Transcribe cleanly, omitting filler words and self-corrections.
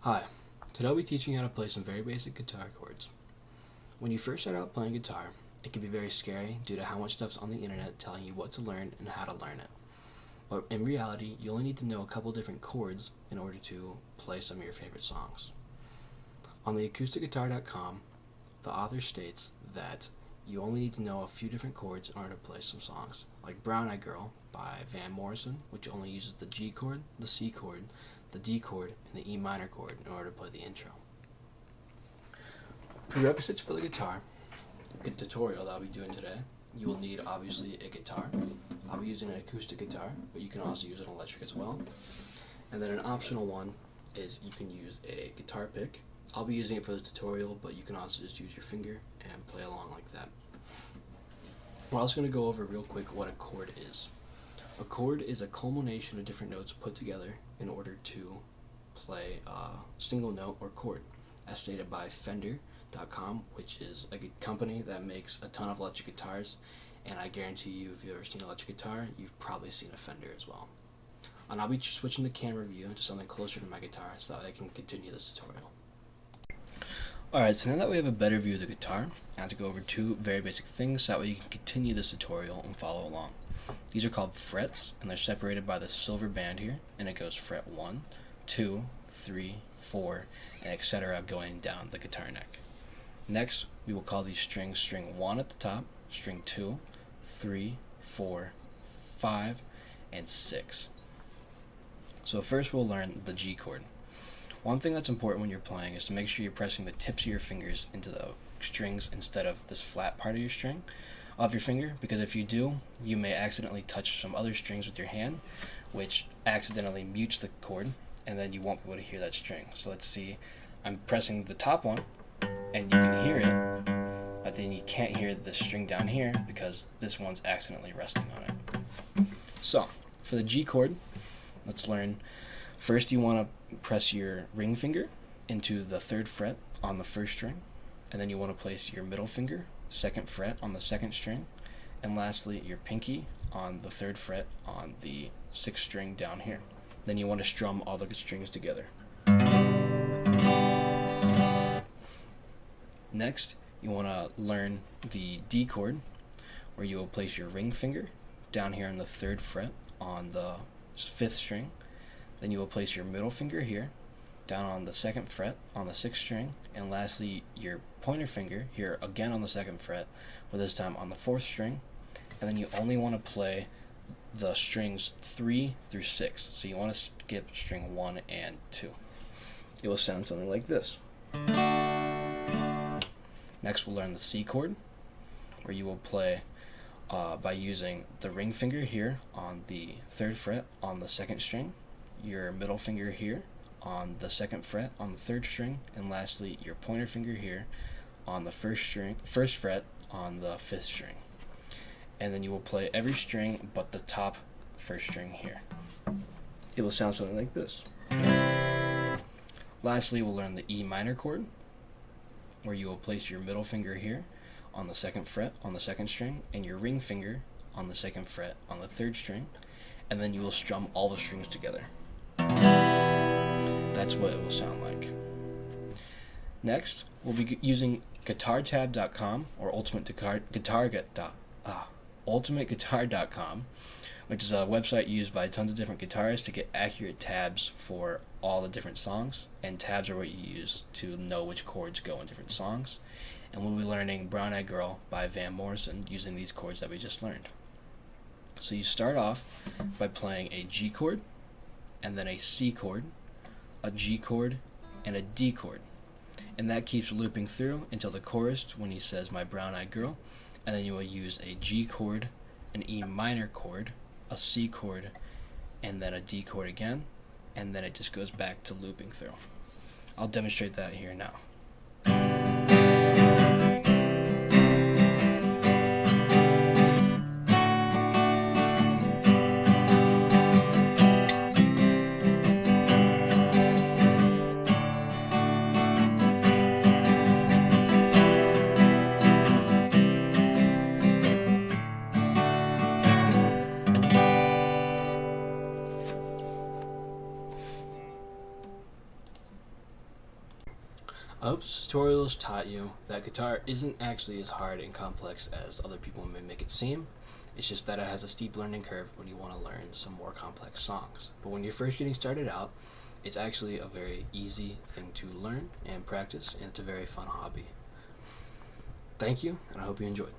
Hi, today I'll be teaching you how to play some very basic guitar chords. When you first start out playing guitar, it can be very scary due to how much stuff's on the internet telling you what to learn and how to learn it. But in reality, you only need to know a couple different chords in order to play some of your favorite songs. On the acousticguitar.com, the author states that you only need to know a few different chords in order to play some songs, like Brown Eyed Girl by Van Morrison, which only uses the G chord, the C chord, the D chord, and the E minor chord in order to play the intro. Prerequisites for the guitar tutorial that I'll be doing today. You will need obviously a guitar. I'll be using an acoustic guitar, but you can also use an electric as well. And then an optional one is you can use a guitar pick. I'll be using it for the tutorial, but you can also just use your finger and play along like that. We're also going to go over real quick what a chord is. A chord is a culmination of different notes put together in order to play a single note or chord, as stated by Fender.com, which is a company that makes a ton of electric guitars, and I guarantee you if you've ever seen an electric guitar, you've probably seen a Fender as well. And I'll be switching the camera view to something closer to my guitar so that I can continue this tutorial. Alright, so now that we have a better view of the guitar, I have to go over two very basic things so that way you can continue this tutorial and follow along. These are called frets, and they're separated by the silver band here, and it goes fret 1, 2, 3, 4, and etc. going down the guitar neck. Next, we will call these strings string 1 at the top, string 2, 3, 4, 5, and 6. So first we'll learn the G chord. One thing that's important when you're playing is to make sure you're pressing the tips of your fingers into the strings instead of this flat part of your string of your finger, because if you do, you may accidentally touch some other strings with your hand, which accidentally mutes the chord, and then you won't be able to hear that string. So let's see, I'm pressing the top one, and you can hear it, but then you can't hear the string down here because this one's accidentally resting on it. So, for the G chord, let's learn. First, you want to press your ring finger into the 3rd fret on the 1st string, and then you want to place your middle finger, 2nd fret on the 2nd string, and lastly your pinky on the 3rd fret on the 6th string down here. Then you want to strum all the strings together. Next, you want to learn the D chord, where you will place your ring finger down here on the 3rd fret on the 5th string. Then you will place your middle finger here, down on the 2nd fret on the 6th string, and lastly your pointer finger here again on the 2nd fret, but this time on the 4th string. And then you only want to play the strings 3 through 6, so you want to skip string 1 and 2. It will sound something like this. Next we'll learn the C chord, where you will play by using the ring finger here on the 3rd fret on the 2nd string, your middle finger here on the 2nd fret on the 3rd string, and lastly your pointer finger here on the 1st fret on the 5th string. And then you will play every string but the top 1st string here. It will sound something like this. Lastly, we'll learn the E minor chord, where you will place your middle finger here on the 2nd fret on the 2nd string, and your ring finger on the 2nd fret on the 3rd string, and then you will strum all the strings together. That's what it will sound like. Next, we'll be using guitartab.com or ultimateguitar.com, which is a website used by tons of different guitarists to get accurate tabs for all the different songs, and tabs are what you use to know which chords go in different songs. And we'll be learning Brown Eyed Girl by Van Morrison using these chords that we just learned. So you start off by playing a G chord, and then a C chord, a G chord, and a D chord. And that keeps looping through until the chorus when he says my brown eyed girl, and then you will use a G chord, an E minor chord, a C chord, and then a D chord again, and then it just goes back to looping through. I'll demonstrate that here now. I hope this tutorial has taught you that guitar isn't actually as hard and complex as other people may make it seem. It's just that it has a steep learning curve when you want to learn some more complex songs. But when you're first getting started out, it's actually a very easy thing to learn and practice, and it's a very fun hobby. Thank you, and I hope you enjoyed.